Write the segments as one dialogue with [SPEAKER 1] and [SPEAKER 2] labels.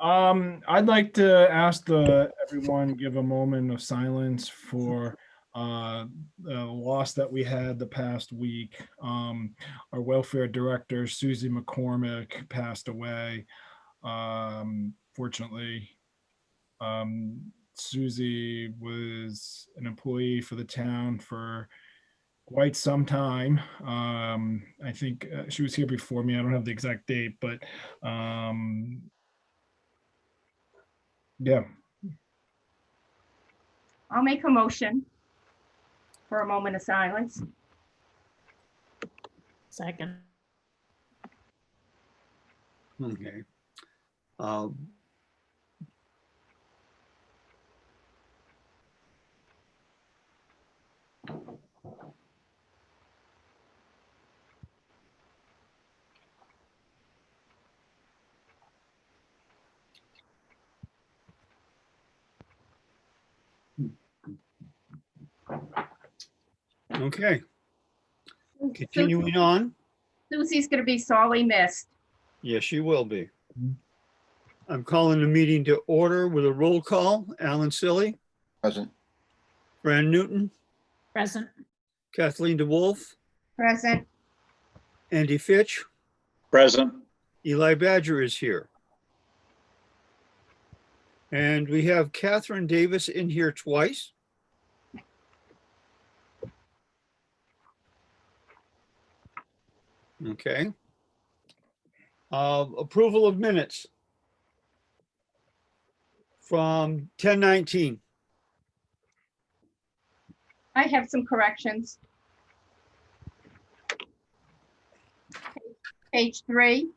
[SPEAKER 1] I'd like to ask everyone give a moment of silence for the loss that we had the past week. Our welfare director, Susie McCormick, passed away. Fortunately, Susie was an employee for the town for quite some time. I think she was here before me. I don't have the exact date, but yeah.
[SPEAKER 2] I'll make a motion for a moment of silence.
[SPEAKER 3] Second.
[SPEAKER 4] Okay. Okay, continuing on.
[SPEAKER 2] Susie's gonna be sorely missed.
[SPEAKER 4] Yes, she will be. I'm calling the meeting to order with a roll call. Alan Silly,
[SPEAKER 5] Present.
[SPEAKER 4] Fran Newton,
[SPEAKER 3] Present.
[SPEAKER 4] Kathleen DeWolf,
[SPEAKER 2] Present.
[SPEAKER 4] Andy Fitch,
[SPEAKER 5] Present.
[SPEAKER 4] Eli Badger is here. And we have Catherine Davis in here twice. Okay. Approval of minutes from 10/19.
[SPEAKER 2] I have some corrections. Page 3.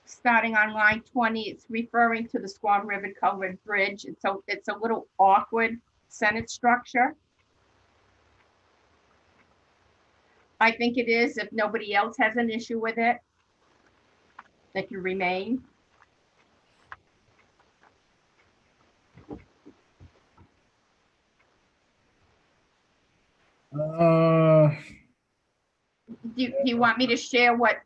[SPEAKER 2] Starting on line 20, it's referring to the Squam River Covered Bridge. It's a little awkward sentence structure. I think it is, if nobody else has an issue with it, that can remain. Do you want me to share what?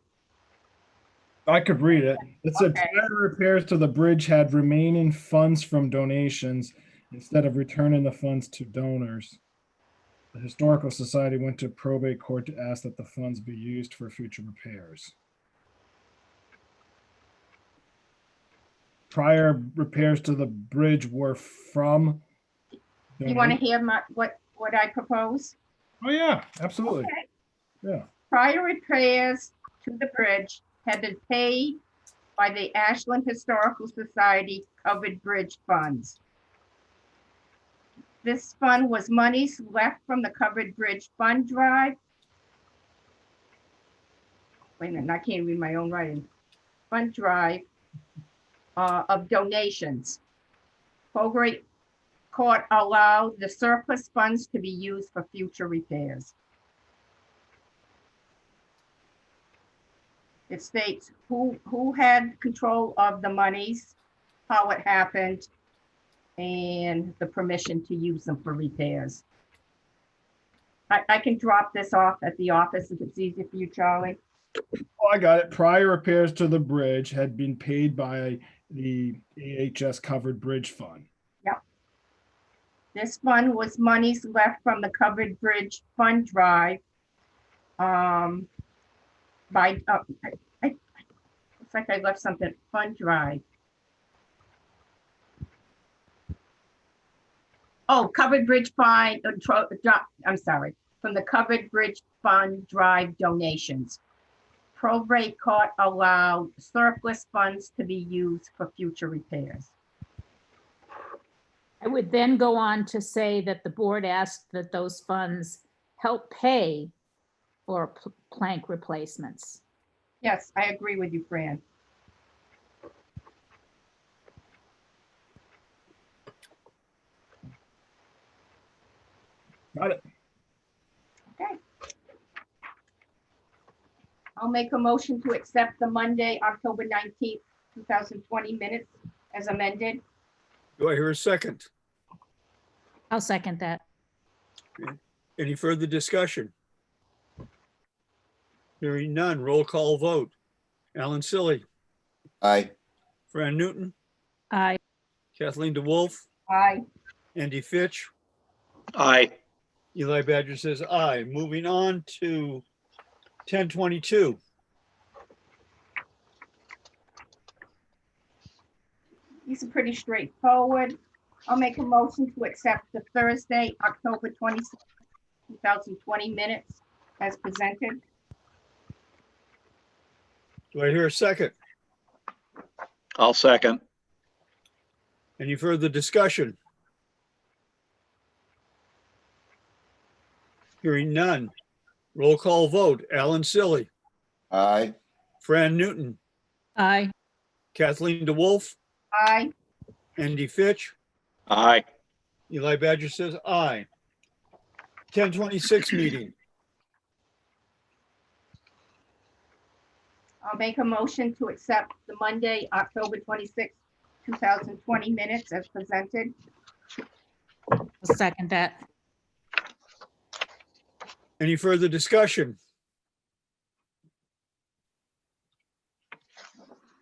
[SPEAKER 1] I could read it. It said
[SPEAKER 2] Okay.
[SPEAKER 1] prior repairs to the bridge had remaining funds from donations instead of returning the funds to donors. The Historical Society went to probate court to ask that the funds be used for future repairs. Prior repairs to the bridge were from.
[SPEAKER 2] You want to hear what I propose?
[SPEAKER 1] Oh, yeah, absolutely.
[SPEAKER 2] Okay.
[SPEAKER 1] Yeah.
[SPEAKER 2] Prior repairs to the bridge had been paid by the Ashland Historical Society Covered Bridge Funds. This fund was monies left from the Covered Bridge Fund Drive. Wait a minute, I can't read my own writing. Fund Drive of donations. Probate court allowed the surplus funds to be used for future repairs. It states who had control of the monies, how it happened, and the permission to use them for repairs. I can drop this off at the office if it's easier for you, Charlie.
[SPEAKER 1] Oh, I got it. Prior repairs to the bridge had been paid by the AHS Covered Bridge Fund.
[SPEAKER 2] Yep. This fund was monies left from the Covered Bridge Fund Drive. It's like I left something, Fund Drive. Oh, Covered Bridge Fund, I'm sorry, from the Covered Bridge Fund Drive donations. Probate court allowed surplus funds to be used for future repairs.
[SPEAKER 3] I would then go on to say that the board asked that those funds help pay for plank replacements.
[SPEAKER 2] Yes, I agree with you, Fran.
[SPEAKER 1] Got it.
[SPEAKER 2] Okay. I'll make a motion to accept the Monday, October 19th, 2020 minutes as amended.
[SPEAKER 4] Do I hear a second?
[SPEAKER 3] I'll second that.
[SPEAKER 4] Any further discussion? Hearing none, roll call vote. Alan Silly,
[SPEAKER 5] Aye.
[SPEAKER 4] Fran Newton,
[SPEAKER 3] Aye.
[SPEAKER 4] Kathleen DeWolf,
[SPEAKER 2] Aye.
[SPEAKER 4] Andy Fitch,
[SPEAKER 6] Aye.
[SPEAKER 4] Eli Badger says aye. Moving on to 1022.
[SPEAKER 2] These are pretty straightforward. I'll make a motion to accept the Thursday, October 26th, 2020 minutes as presented.
[SPEAKER 4] Do I hear a second?
[SPEAKER 6] I'll second.
[SPEAKER 4] Any further discussion? Hearing none. Roll call vote. Alan Silly,
[SPEAKER 5] Aye.
[SPEAKER 4] Fran Newton,
[SPEAKER 3] Aye.
[SPEAKER 4] Kathleen DeWolf,
[SPEAKER 2] Aye.
[SPEAKER 4] Andy Fitch,
[SPEAKER 6] Aye.
[SPEAKER 4] Eli Badger says aye. 1026 meeting.
[SPEAKER 2] I'll make a motion to accept the Monday, October 26th, 2020 minutes as presented.
[SPEAKER 3] I'll second that.
[SPEAKER 4] Any further discussion?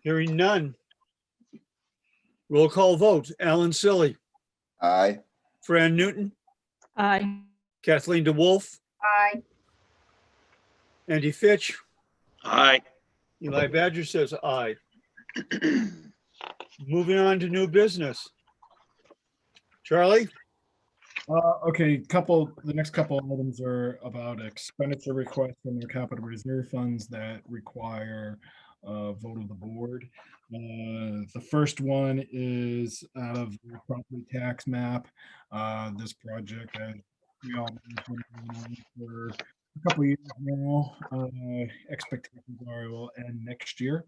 [SPEAKER 4] Hearing none. Roll call vote. Alan Silly,
[SPEAKER 5] Aye.
[SPEAKER 4] Fran Newton,
[SPEAKER 3] Aye.
[SPEAKER 4] Kathleen DeWolf,
[SPEAKER 2] Aye.
[SPEAKER 4] Andy Fitch,
[SPEAKER 6] Aye.
[SPEAKER 4] Eli Badger says aye. Moving on to new business. Charlie?
[SPEAKER 1] Okay, the next couple items are about expenditure requests from their capital reserve funds that require a vote of the board. The first one is out of the property tax map. This project, as we all know, has been going on for a couple of years now. Expectations are it will end next year.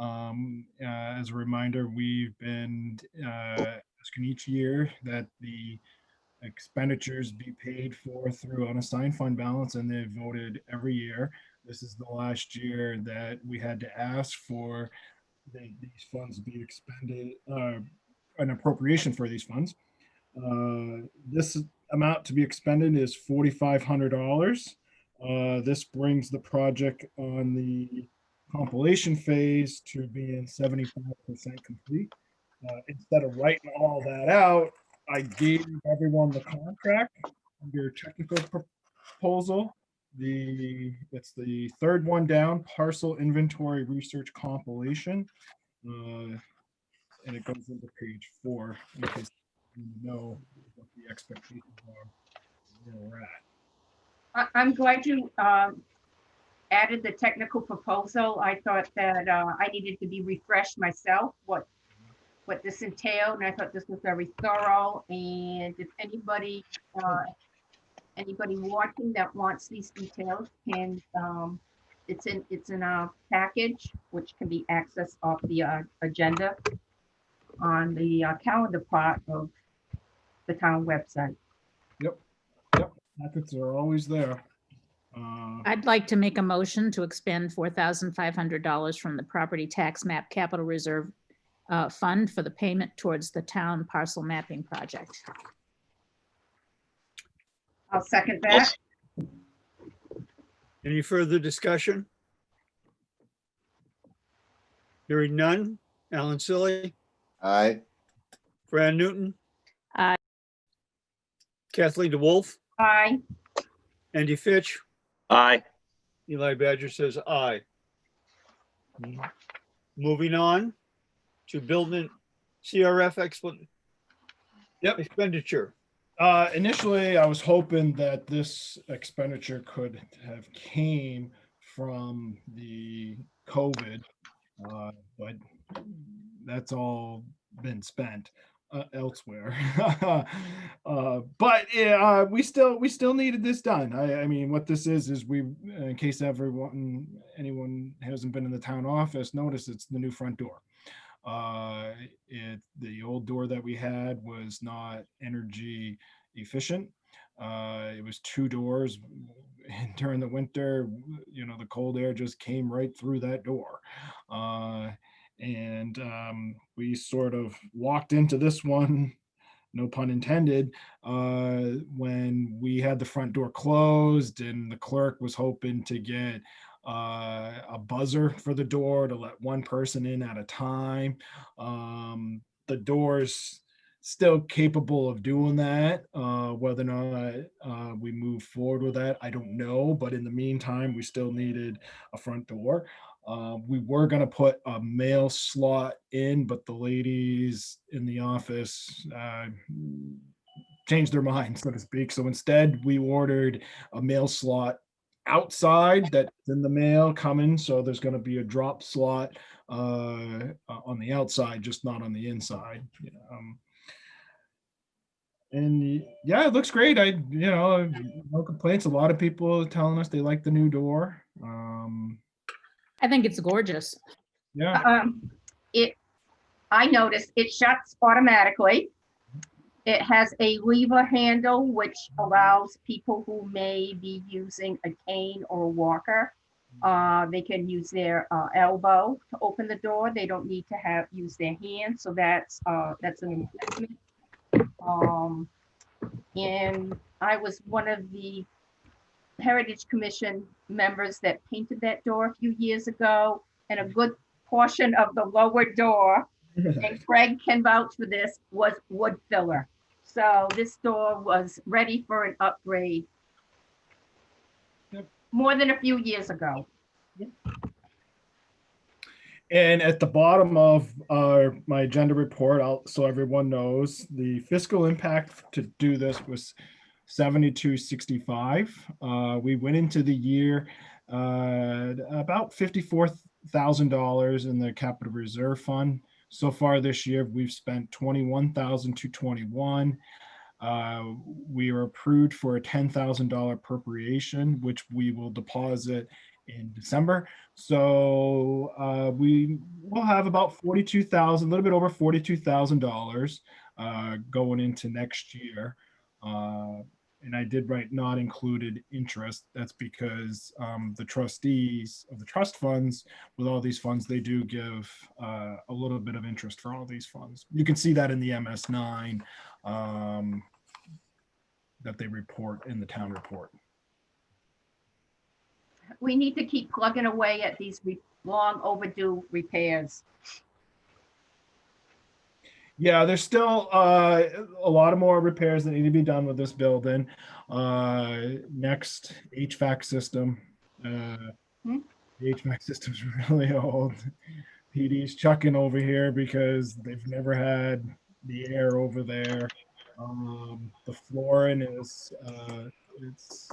[SPEAKER 1] As a reminder, we've been asking each year that the expenditures be paid for through unassigned fund balance, and they've voted every year. This is the last year that we had to ask for these funds to be expended, an appropriation for these funds. This amount to be expended is $4,500. This brings the project on the compilation phase to being 75% complete. Instead of writing all that out, I gave everyone the contract under technical proposal. It's the third one down, parcel inventory research compilation. And it goes into page 4 in case you know what the expectations are, where we're at.
[SPEAKER 2] I'm glad you added the technical proposal. I thought that I needed to be refreshed myself, what this entailed, and I thought this was very thorough. And if anybody watching that wants these details can, it's in a package which can be accessed off the agenda on the calendar part of the town website.
[SPEAKER 1] Yep, packets are always there.
[SPEAKER 3] I'd like to make a motion to expend $4,500 from the property tax map capital reserve fund for the payment towards the town parcel mapping project.
[SPEAKER 2] I'll second that.
[SPEAKER 4] Any further discussion? Hearing none. Alan Silly,
[SPEAKER 5] Aye.
[SPEAKER 4] Fran Newton,
[SPEAKER 3] Aye.
[SPEAKER 4] Kathleen DeWolf,
[SPEAKER 2] Aye.
[SPEAKER 4] Andy Fitch,
[SPEAKER 6] Aye.
[SPEAKER 4] Eli Badger says aye. Moving on to building CRF expenditure.
[SPEAKER 1] Initially, I was hoping that this expenditure could have came from the COVID, but that's all been spent elsewhere. But yeah, we still needed this done. I mean, what this is we, in case anyone hasn't been in the town office, notice it's the new front door. The old door that we had was not energy efficient. It was 2 doors, and during the winter, the cold air just came right through that door. And we sort of walked into this one, no pun intended, when we had the front door closed, and the clerk was hoping to get a buzzer for the door to let one person in at a time. The door's still capable of doing that. Whether or not we move forward with that, I don't know. But in the meantime, we still needed a front door. We were going to put a mail slot in, but the ladies in the office changed their mind, so to speak. So instead, we ordered a mail slot outside that's in the mail coming. So there's going to be a drop slot on the outside, just not on the inside. And yeah, it looks great. No complaints. A lot of people telling us they like the new door.
[SPEAKER 3] I think it's gorgeous.
[SPEAKER 1] Yeah.
[SPEAKER 2] I noticed it shuts automatically. It has a lever handle, which allows people who may be using a cane or a walker. They can use their elbow to open the door. They don't need to use their hand. So that's an investment. And I was one of the Heritage Commission members that painted that door a few years ago, and a good portion of the lower door, and Craig can vouch for this, was wood filler. So this door was ready for an upgrade.
[SPEAKER 1] Yep.
[SPEAKER 2] More than a few years ago.
[SPEAKER 1] And at the bottom of my agenda report, so everyone knows, the fiscal impact to do this was $72.65. We went into the year about $54,000 in the capital reserve fund. So far this year, we've spent $21,221. We are approved for a $10,000 appropriation, which we will deposit in December. So we will have about $42,000, a little bit over $42,000 going into next year. And I did write not included interest. That's because the trustees of the trust funds, with all these funds, they do give a little bit of interest for all these funds. You can see that in the MS9 that they report in the town report.
[SPEAKER 2] We need to keep plugging away at these long overdue repairs.
[SPEAKER 1] Yeah, there's still a lot of more repairs that need to be done with this building. Next, HVAC system. The HVAC system's really old. PD's chucking over here because they've never had the air over there. The flooring is it's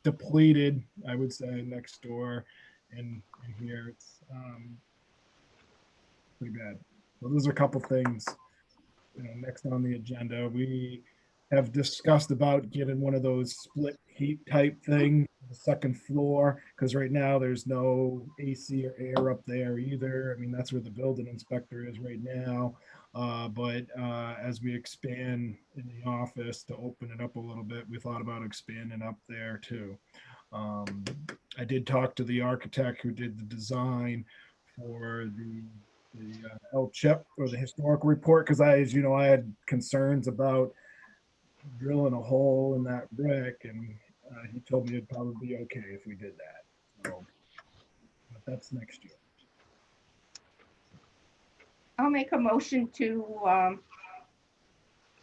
[SPEAKER 1] depleted, I would say, next door, and here it's pretty bad. So those are a couple things, next on the agenda. We have discussed about getting one of those split heat type thing, the second floor, because right now there's no AC or air up there either. I mean, that's where the building inspector is right now. But as we expand in the office to open it up a little bit, we thought about expanding up there too. I did talk to the architect who did the design for the chip or the historical report, because I had concerns about drilling a hole in that brick, and he told me it'd probably be okay if we did that. So, but that's next year.
[SPEAKER 2] I'll make a motion to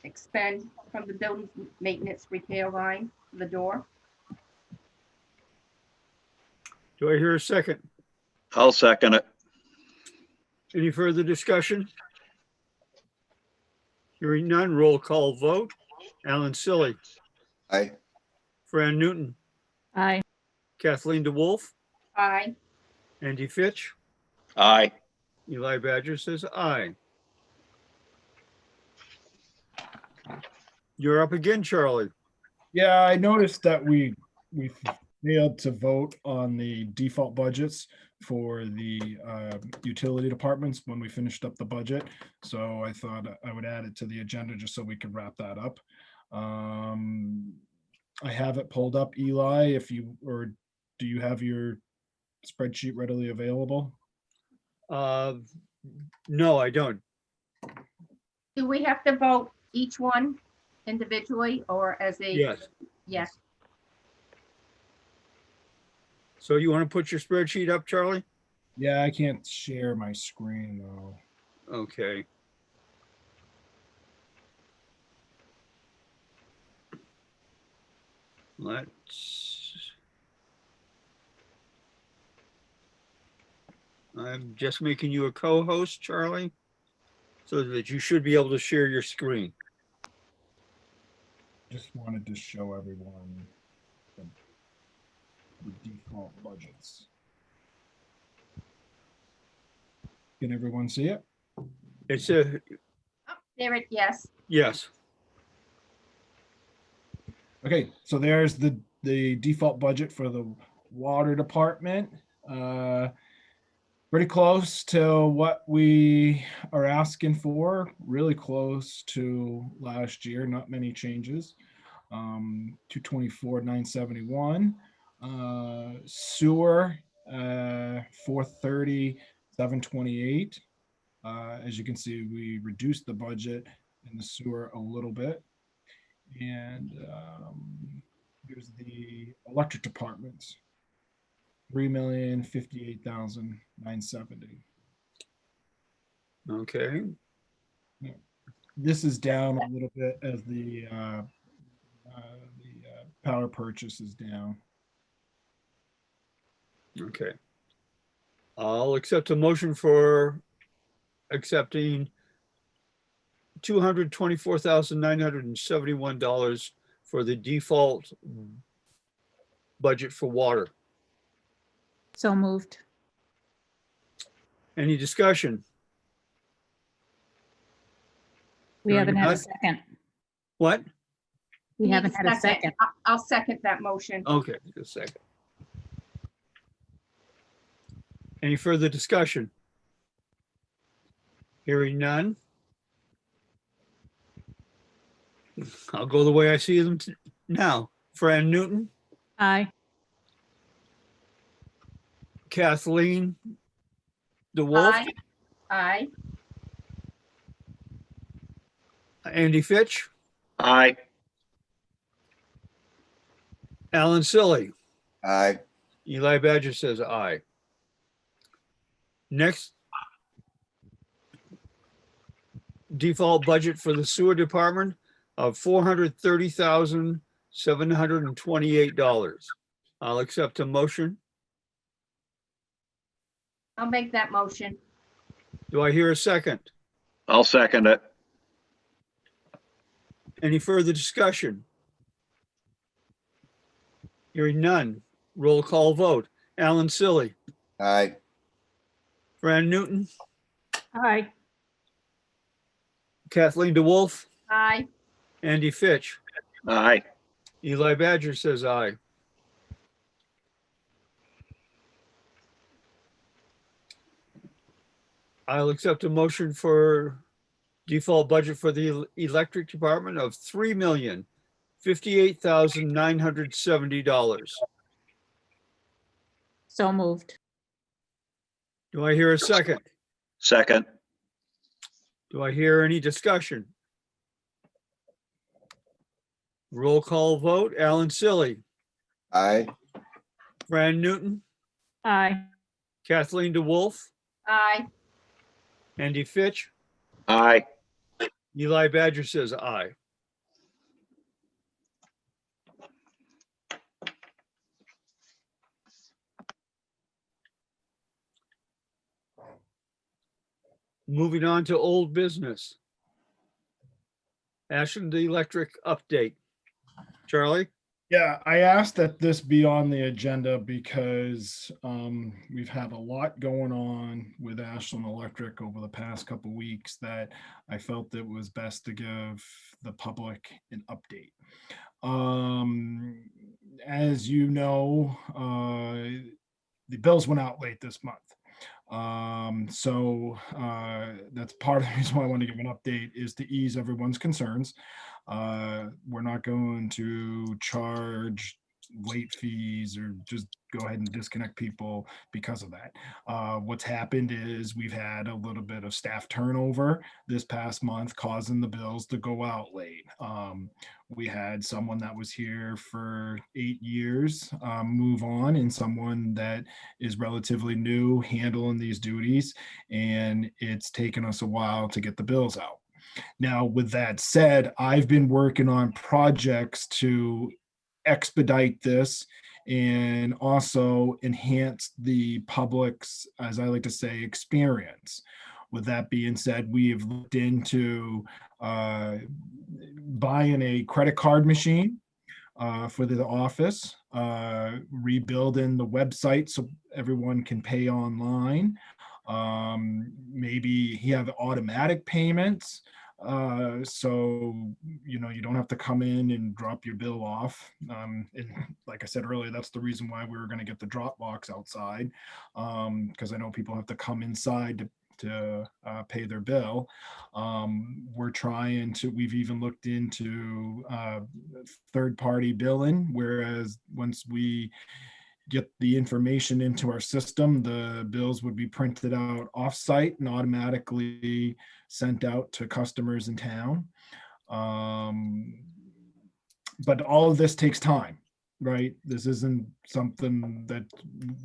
[SPEAKER 2] expend from the building maintenance repair line the door.
[SPEAKER 4] Do I hear a second?
[SPEAKER 6] I'll second it.
[SPEAKER 4] Any further discussion? Hearing none, roll call vote. Alan Silly,
[SPEAKER 5] Aye.
[SPEAKER 4] Fran Newton,
[SPEAKER 3] Aye.
[SPEAKER 4] Kathleen DeWolf,
[SPEAKER 2] Aye.
[SPEAKER 4] Andy Fitch,
[SPEAKER 6] Aye.
[SPEAKER 4] Eli Badger says aye. You're up again, Charlie.
[SPEAKER 1] Yeah, I noticed that we failed to vote on the default budgets for the utility departments when we finished up the budget. So I thought I would add it to the agenda just so we could wrap that up. I have it pulled up, Eli, do you have your spreadsheet readily available?
[SPEAKER 4] No, I don't.
[SPEAKER 2] Do we have to vote each one individually or as a?
[SPEAKER 4] Yes.
[SPEAKER 2] Yes.
[SPEAKER 4] So you want to put your spreadsheet up, Charlie?
[SPEAKER 1] Yeah, I can't share my screen though.
[SPEAKER 4] Okay. I'm just making you a co-host, Charlie, so that you should be able to share your screen.
[SPEAKER 1] Just wanted to show everyone the default budgets. Can everyone see it?
[SPEAKER 4] It's a,
[SPEAKER 2] Oh, there it, yes.
[SPEAKER 4] yes,
[SPEAKER 1] Okay, so there's the default budget for the water department. Pretty close to what we are asking for, really close to last year, not many changes. 224,971. Sewer, 430, 728. As you can see, we reduced the budget in the sewer a little bit. And here's the electric departments. 3,058,970.
[SPEAKER 4] okay,
[SPEAKER 1] This is down a little bit as the power purchase is down.
[SPEAKER 4] okay. I'll accept a motion for accepting $224,971 for the default budget for water.
[SPEAKER 3] So moved.
[SPEAKER 4] Any discussion?
[SPEAKER 3] We
[SPEAKER 4] Hearing
[SPEAKER 3] haven't had a
[SPEAKER 4] none.
[SPEAKER 3] second.
[SPEAKER 4] What?
[SPEAKER 3] We
[SPEAKER 2] Need
[SPEAKER 3] haven't had a second.
[SPEAKER 2] I'll second that motion.
[SPEAKER 4] Okay, just a second. Any further discussion? Hearing none. I'll go the way I see them now. Fran Newton,
[SPEAKER 3] Aye.
[SPEAKER 4] Kathleen DeWolf,
[SPEAKER 2] Aye. Aye.
[SPEAKER 4] Andy Fitch,
[SPEAKER 6] Aye.
[SPEAKER 4] Alan Silly.
[SPEAKER 5] Aye.
[SPEAKER 4] Eli Badger says aye. Next, default budget for the sewer department of $430,728. I'll accept a motion.
[SPEAKER 2] I'll make that motion.
[SPEAKER 4] Do I hear a second?
[SPEAKER 6] I'll second it.
[SPEAKER 4] Any further discussion? Hearing none. Roll call vote. Alan Silly,
[SPEAKER 5] Aye.
[SPEAKER 4] Fran Newton,
[SPEAKER 3] Aye.
[SPEAKER 4] Kathleen DeWolf,
[SPEAKER 2] Aye.
[SPEAKER 4] Andy Fitch.
[SPEAKER 6] Aye.
[SPEAKER 4] Eli Badger says aye. I'll accept a motion for default budget for the electric department of $3,058,970.
[SPEAKER 3] So moved.
[SPEAKER 4] Do I hear a second?
[SPEAKER 6] Second.
[SPEAKER 4] Do I hear any discussion? Roll call vote. Alan Silly,
[SPEAKER 5] Aye.
[SPEAKER 4] Fran Newton,
[SPEAKER 3] Aye.
[SPEAKER 4] Kathleen DeWolf,
[SPEAKER 2] Aye.
[SPEAKER 4] Andy Fitch,
[SPEAKER 6] Aye.
[SPEAKER 4] Eli Badger says aye. Moving on to old business. Ashland Electric update. Charlie?
[SPEAKER 1] Yeah, I asked that this be on the agenda because we've had a lot going on with Ashland Electric over the past couple weeks that I felt it was best to give the public an update. As you know, the bills went out late this month. So that's part of the reason why I want to give an update is to ease everyone's concerns. We're not going to charge late fees or just go ahead and disconnect people because of that. What's happened is we've had a little bit of staff turnover this past month, causing the bills to go out late. We had someone that was here for 8 years move on, and someone that is relatively new handling these duties, and it's taken us a while to get the bills out. Now, with that said, I've been working on projects to expedite this and also enhance the public's, as I like to say, experience. With that being said, we have looked into buying a credit card machine for the office, rebuilding the website so everyone can pay online. Maybe he have automatic payments. So, you know, you don't have to come in and drop your bill off. And like I said earlier, that's the reason why we were going to get the drop box outside. Because I know people have to come inside to pay their bill. We've even looked into third-party billing, whereas once we get the information into our system, the bills would be printed out off-site and automatically sent out to customers in town. But all of this takes time, right? This isn't something that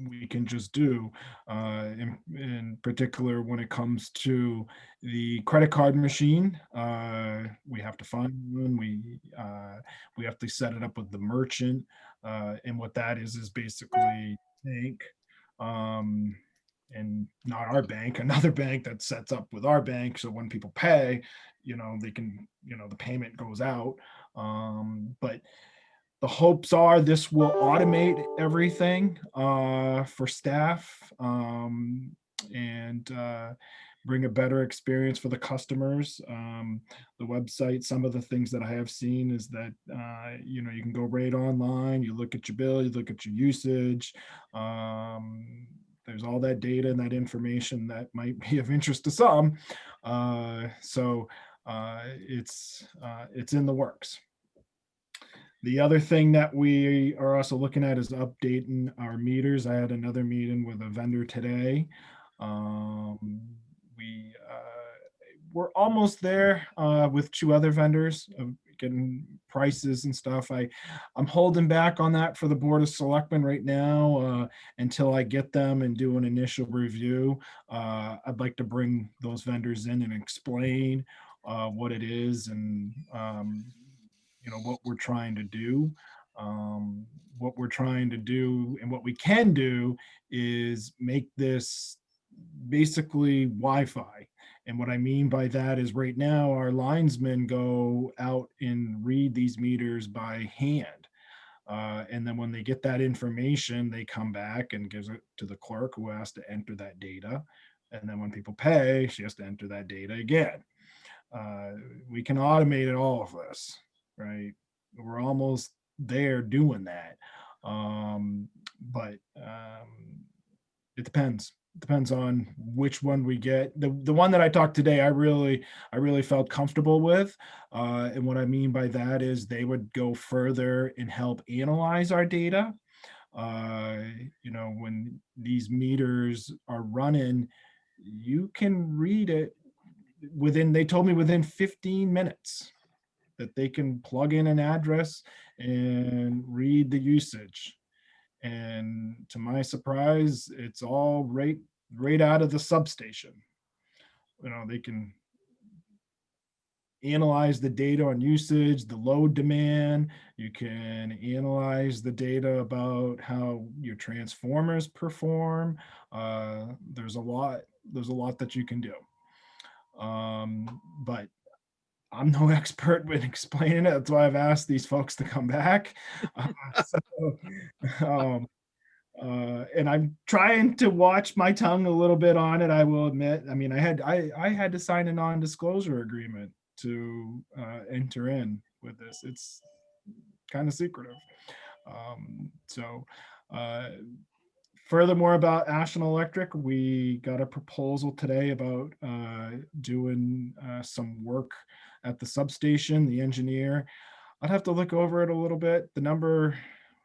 [SPEAKER 1] we can just do. In particular, when it comes to the credit card machine, we have to find one. We have to set it up with the merchant. And what that is basically bank, and not our bank, another bank that sets up with our bank. So when people pay, you know, they can, you know, the payment goes out. But the hopes are this will automate everything for staff, and bring a better experience for the customers. The website, some of the things that I have seen is that, you know, you can go right online, you look at your bill, you look at your usage. There's all that data and that information that might be of interest to some. So it's in the works. The other thing that we are also looking at is updating our meters. I had another meeting with a vendor today. We're almost there with 2 other vendors of getting prices and stuff. I'm holding back on that for the Board of Selectmen right now until I get them and do an initial review. I'd like to bring those vendors in and explain what it is and you know, what we're trying to do. What we're trying to do and what we can do is make this basically Wi-Fi. And what I mean by that is right now our linesmen go out and read these meters by hand. And then when they get that information, they come back and gives it to the clerk who has to enter that data. And then when people pay, she has to enter that data again. We can automate all of this, right? We're almost there doing that. But it depends. It depends on which one we get. The one that I talked today, I really felt comfortable with. And what I mean by that is they would go further and help analyze our data. You know, when these meters are running, you can read it they told me within 15 minutes that they can plug in an address and read the usage. And to my surprise, it's all right out of the substation. You know, they can analyze the data on usage, the load demand. You can analyze the data about how your transformers perform. There's a lot that you can do. But I'm no expert with explaining it. That's why I've asked these folks to come back. And I'm trying to watch my tongue a little bit on it, I will admit. I mean, I had to sign a non-disclosure agreement to enter in with this. It's kind of secretive. Furthermore, about Ashland Electric, we got a proposal today about doing some work at the substation. The engineer, I'd have to look over it a little bit. The number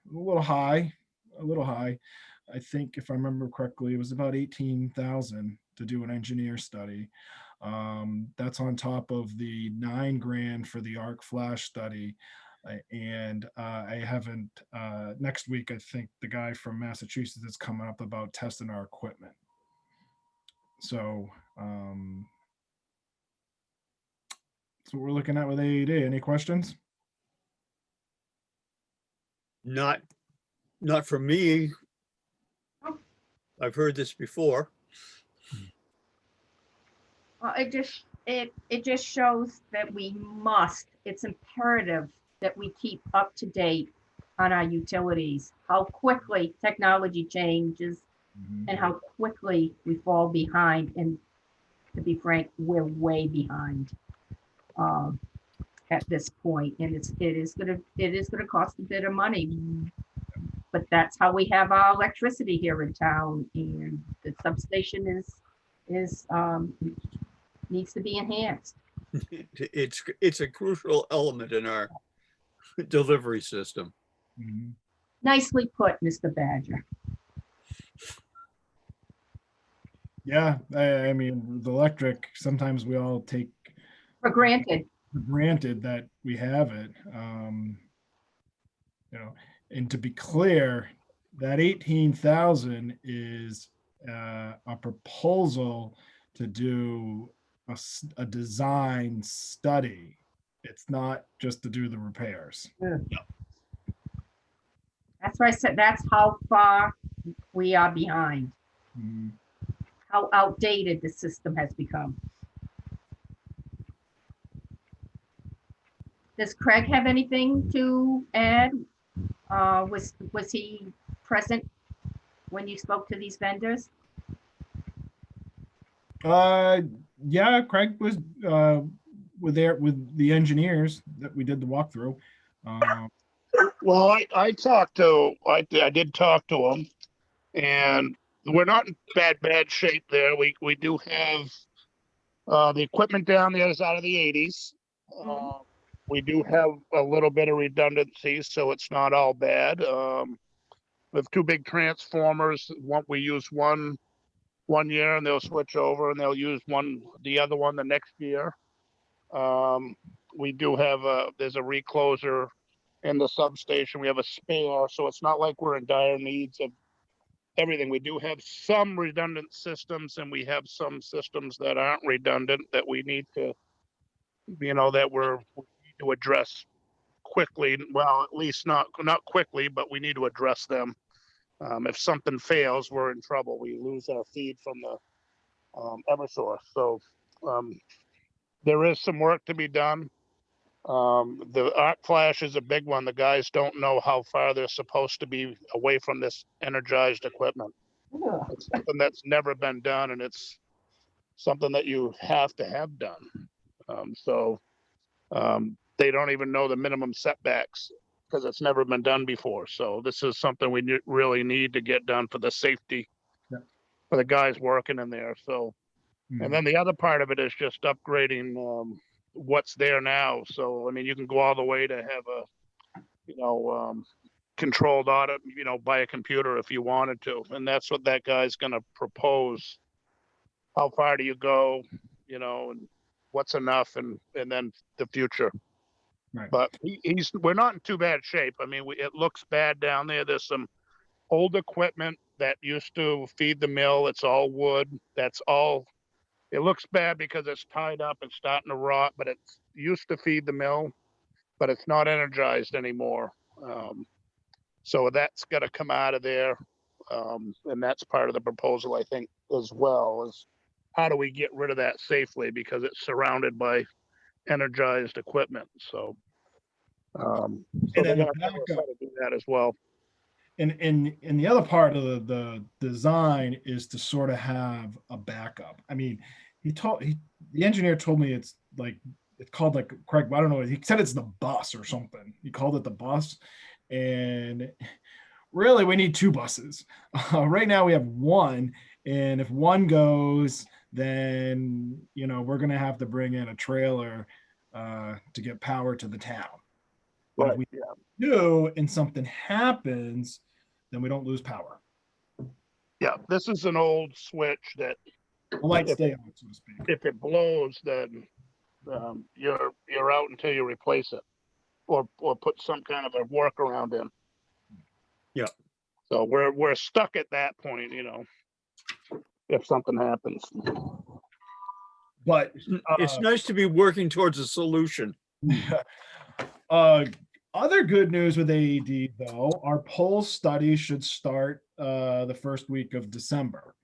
[SPEAKER 1] a little high, a little high. I think if I remember correctly, it was about 18,000 to do an engineer study. That's on top of the 9 grand for the arc flash study. And I haven't, next week, I think the guy from Massachusetts is coming up about testing our equipment. So that's what we're looking at with AED. Any questions?
[SPEAKER 4] Not for me. I've heard this before.
[SPEAKER 2] Well, it just shows that we must, it's imperative that we keep up to date on our utilities, how quickly technology changes and how quickly we fall behind. And to be frank, we're way behind at this point, and it is gonna cost a bit of money. But that's how we have our electricity here in town, and the substation is needs to be enhanced.
[SPEAKER 4] It's a crucial element in our delivery system.
[SPEAKER 1] Mhm.
[SPEAKER 2] Nicely put, Mr. Badger.
[SPEAKER 1] Yeah, I mean, the electric, sometimes we all take
[SPEAKER 2] For granted.
[SPEAKER 1] for granted that we have it. And to be clear, that 18,000 is a proposal to do a design study. It's not just to do the repairs.
[SPEAKER 2] That's why I said that's how far we are behind,
[SPEAKER 1] Mhm.
[SPEAKER 2] how outdated the system has become. Does Craig have anything to add? Was he present when you spoke to these vendors?
[SPEAKER 1] Yeah, Craig was with the engineers that we did the walkthrough.
[SPEAKER 7] Well, I talked to, I did talk to them, and we're not in bad shape there. We do have the equipment down there is out of the 80s. We do have a little bit of redundancy, so it's not all bad. We have 2 big transformers. We use one year, and they'll switch over, and they'll use the other one the next year. We do have there's a recloser in the substation. We have a spare, so it's not like we're in dire needs of everything. We do have some redundant systems, and we have some systems that aren't redundant that we need to, we need to address quickly. Well, at least not quickly, but we need to address them. If something fails, we're in trouble. We lose our feed from the Eversource. So there is some work to be done. The arc flash is a big one. The guys don't know how far they're supposed to be away from this energized equipment. It's something that's never been done, and it's something that you have to have done. They don't even know the minimum setbacks because it's never been done before. So this is something we really need to get done for the safety for the guys working in there. So, and then the other part of it is just upgrading what's there now. So, I mean, you can go all the way to have a, controlled audit, by a computer if you wanted to. And that's what that guy's going to propose. How far do you go, and what's enough, and then the future.
[SPEAKER 1] Right.
[SPEAKER 7] But we're not in too bad shape. I mean, it looks bad down there. There's some old equipment that used to feed the mill. It's all wood. It looks bad because it's tied up and starting to rot, but it used to feed the mill, but it's not energized anymore. So that's got to come out of there. And that's part of the proposal, I think, as well, is how do we get rid of that safely, because it's surrounded by energized equipment. So,
[SPEAKER 1] And
[SPEAKER 7] they're
[SPEAKER 1] then
[SPEAKER 7] gonna tell us how to do that as well.
[SPEAKER 1] And the other part of the design is to sort of have a backup. I mean, the engineer told me it's called like Craig, I don't know. He said it's the bus or something. He called it the bus, and really we need 2 buses. Right now we have one, and if one goes, then we're gonna have to bring in a trailer to get power to the town. And
[SPEAKER 7] Right,
[SPEAKER 1] if we
[SPEAKER 7] yeah.
[SPEAKER 1] do and something happens, then we don't lose power.
[SPEAKER 7] Yeah, this is an old switch that
[SPEAKER 1] The lights stay on, so to speak.
[SPEAKER 7] if it blows, then you're out until you replace it or put some kind of a workaround in.
[SPEAKER 4] Yeah.
[SPEAKER 7] So we're stuck at that point, if something happens.
[SPEAKER 1] But
[SPEAKER 4] It's nice to be working towards a solution.
[SPEAKER 1] other good news with AED, though, our poll study should start the first week of December.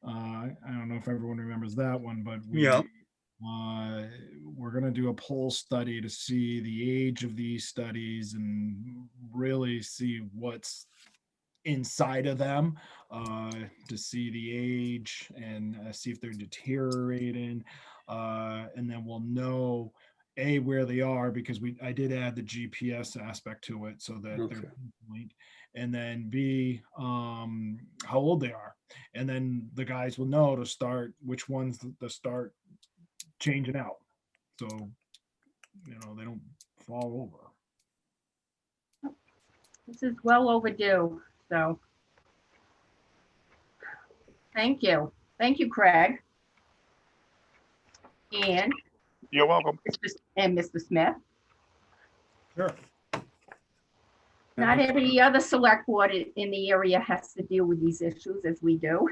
[SPEAKER 1] I don't know if everyone remembers that one, but
[SPEAKER 4] Yeah.
[SPEAKER 1] we're going to do a poll study to see the age of these studies and really see what's inside of them, to see the age and see if they're deteriorating, and then we'll know where they are, because I did add the GPS aspect to it so that they're linked, and then B, how old they are, and then the guys will know to start which ones to start changing out, so they don't fall over.
[SPEAKER 2] This is well overdue, so. Thank you. Thank you, Craig. And
[SPEAKER 7] You're welcome.
[SPEAKER 2] Mr. Smith.
[SPEAKER 1] Sure.
[SPEAKER 2] Not every other select board in the area has to deal with these issues as we do.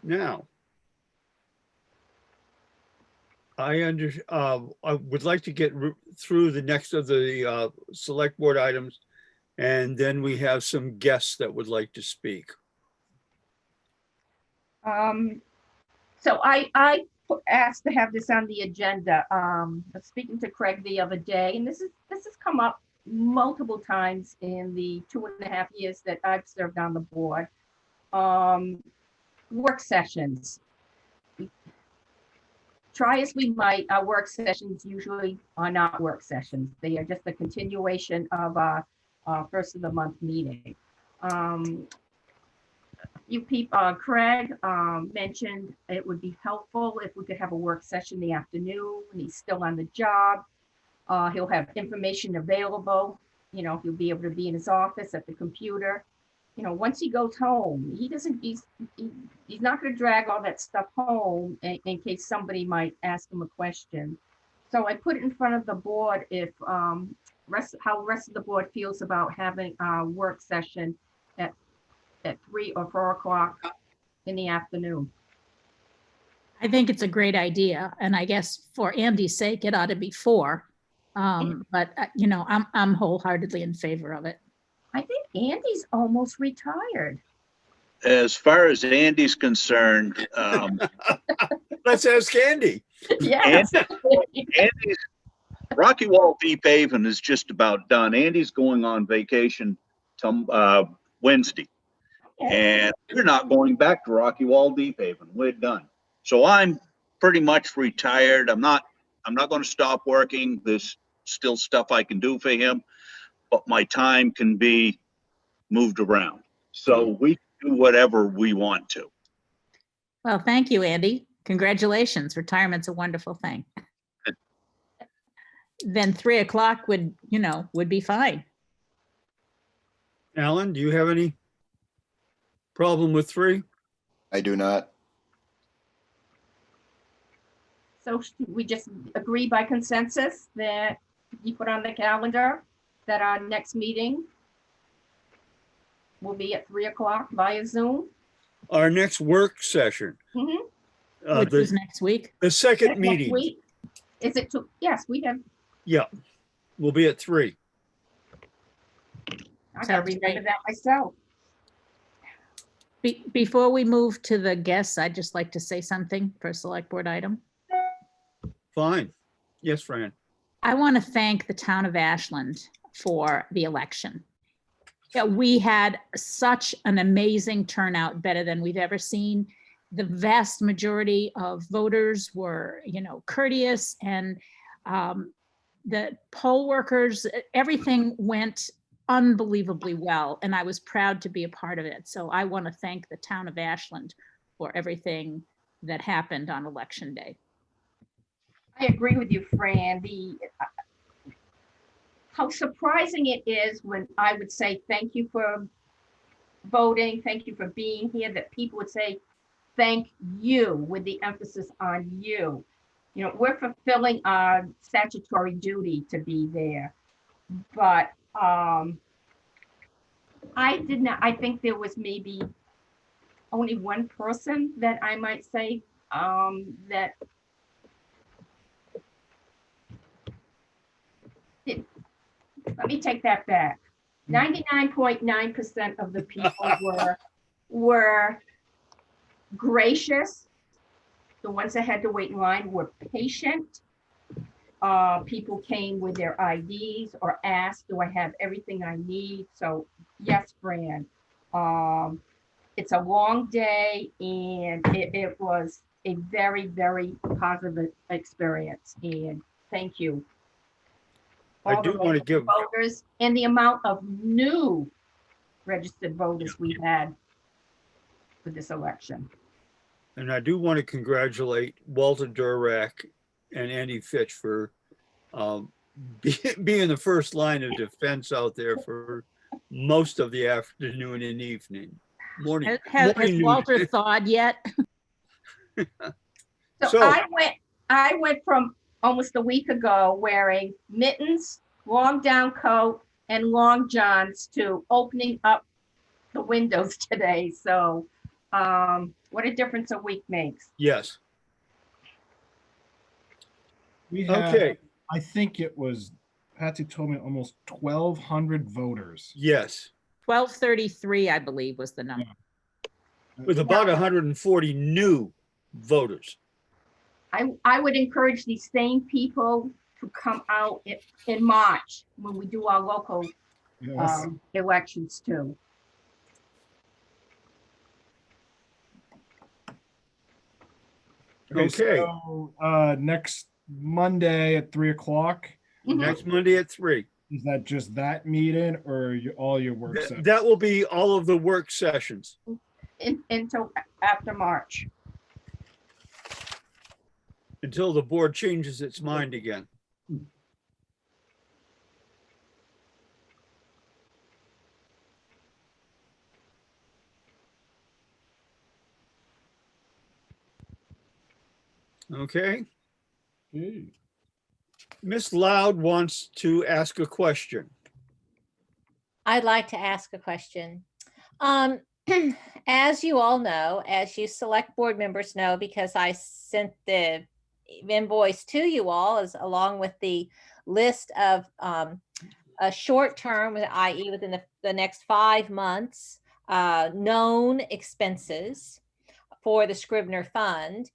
[SPEAKER 4] Now, I would like to get through the next of the select board items, and then we have some guests that would like to speak.
[SPEAKER 2] So I asked to have this on the agenda. I was speaking to Craig the other day, and this has come up multiple times in the 2.5 years that I've served on the board. Work sessions. Try as we might, our work sessions usually are not work sessions. They are just a continuation of our first of the month meeting. You people, Craig mentioned it would be helpful if we could have a work session in the afternoon when he's still on the job. He'll have information available. He'll be able to be in his office at the computer. Once he goes home, he's not going to drag all that stuff home in case somebody might ask him a question. So I put it in front of the board if how the rest of the board feels about having a work session at 3 or 4 o'clock in the afternoon.
[SPEAKER 3] I think it's a great idea. And I guess for Andy's sake, it ought to be 4. But I'm wholeheartedly in favor of it.
[SPEAKER 2] I think Andy's almost retired.
[SPEAKER 6] As far as Andy's concerned,
[SPEAKER 4] Let's ask Andy.
[SPEAKER 2] Yes.
[SPEAKER 6] Andy's Rocky Wall Deep Haven is just about done. Andy's going on vacation Wednesday, and we're not going back to Rocky Wall Deep Haven. We're done. So I'm pretty much retired. I'm not going to stop working. There's still stuff I can do for him, but my time can be moved around. So we can do whatever we want to.
[SPEAKER 3] Well, thank you, Andy. Congratulations. Retirement's a wonderful thing. Then 3 o'clock would be fine.
[SPEAKER 4] Alan, do you have any problem with 3?
[SPEAKER 5] I do not.
[SPEAKER 2] So we just agree by consensus that you put on the calendar that our next meeting will be at 3 o'clock via Zoom.
[SPEAKER 4] Our next work session.
[SPEAKER 2] Mhm.
[SPEAKER 3] Which is next week.
[SPEAKER 4] The second
[SPEAKER 2] Next
[SPEAKER 4] meeting.
[SPEAKER 2] week. Is it yes, we have.
[SPEAKER 4] Yeah, we'll be at 3.
[SPEAKER 2] I gotta
[SPEAKER 3] Sounds
[SPEAKER 2] remember
[SPEAKER 3] great.
[SPEAKER 2] that myself.
[SPEAKER 3] Before we move to the guests, I'd just like to say something for a select board item.
[SPEAKER 4] Fine. Yes, Fran.
[SPEAKER 3] I want to thank the town of Ashland for the election. Yeah, we had such an amazing turnout, better than we've ever seen. The vast majority of voters were, courteous, and the poll workers, everything went unbelievably well, and I was proud to be a part of it. So I want to thank the town of Ashland for everything that happened on election day.
[SPEAKER 2] I agree with you, Fran. How surprising it is when I would say, thank you for voting, thank you for being here, that people would say, thank you, with the emphasis on you. You know, we're fulfilling our statutory duty to be there. But I think there was maybe only one person that I might say that let me take that back. 99.9% of the people were gracious. The ones that had to wait in line were patient. People came with their IDs or asked, do I have everything I need? So yes, Fran. It's a long day, and it was a very, very positive experience. And thank you.
[SPEAKER 4] I do want to give,
[SPEAKER 2] Voters and the amount of new registered voters we had for this election.
[SPEAKER 4] and I do want to congratulate Walter Durak and Andy Fitch for being the first line of defense out there for most of the afternoon and evening. Morning.
[SPEAKER 3] Has
[SPEAKER 4] morning,
[SPEAKER 3] Walter
[SPEAKER 4] noon.
[SPEAKER 3] thawed yet?
[SPEAKER 2] So I went from almost a week ago wearing mittens, long down coat, and long johns to opening up the windows today. So what a difference a week makes.
[SPEAKER 4] Yes.
[SPEAKER 1] We had,
[SPEAKER 4] Okay.
[SPEAKER 1] I think it was, Patsy told me, almost 1,200 voters.
[SPEAKER 4] Yes.
[SPEAKER 3] 1233, I believe, was the number.
[SPEAKER 4] With about 140 new voters.
[SPEAKER 2] I would encourage these same people to come out in March when we do our local
[SPEAKER 1] Yes.
[SPEAKER 2] elections too.
[SPEAKER 4] Okay.
[SPEAKER 1] So, next Monday at 3:00,
[SPEAKER 2] Mhm.
[SPEAKER 4] Next Monday at 3.
[SPEAKER 1] is that just that meeting or all your work sessions?
[SPEAKER 4] That will be all of the work sessions.
[SPEAKER 2] Until after March.
[SPEAKER 4] Until the board changes its mind again. Okay,
[SPEAKER 1] Okay.
[SPEAKER 4] Miss Loud wants to ask a question.
[SPEAKER 8] I'd like to ask a question. As you all know, as you select board members know, because I sent the invoice to you all as along with the list of a short term, i.e. within the next 5 months, known expenses for the Scribner Fund.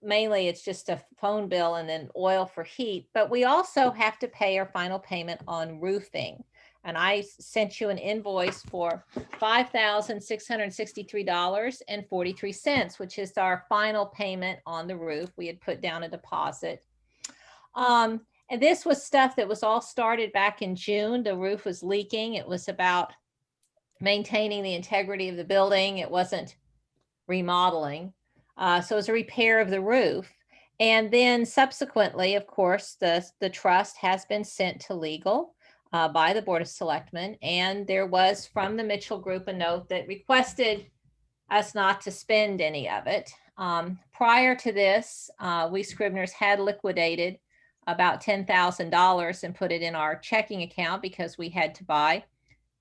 [SPEAKER 8] Mainly it's just a phone bill and then oil for heat, but we also have to pay our final payment on roofing. And I sent you an invoice for $5,663.43, which is our final payment on the roof. We had put down a deposit. And this was stuff that was all started back in June. The roof was leaking. It was about maintaining the integrity of the building. It wasn't remodeling. So it was a repair of the roof. And then subsequently, of course, the trust has been sent to legal by the Board of Selectmen. And there was from the Mitchell Group a note that requested us not to spend any of it. Prior to this, we Scribners had liquidated about $10,000 and put it in our checking account because we had to buy,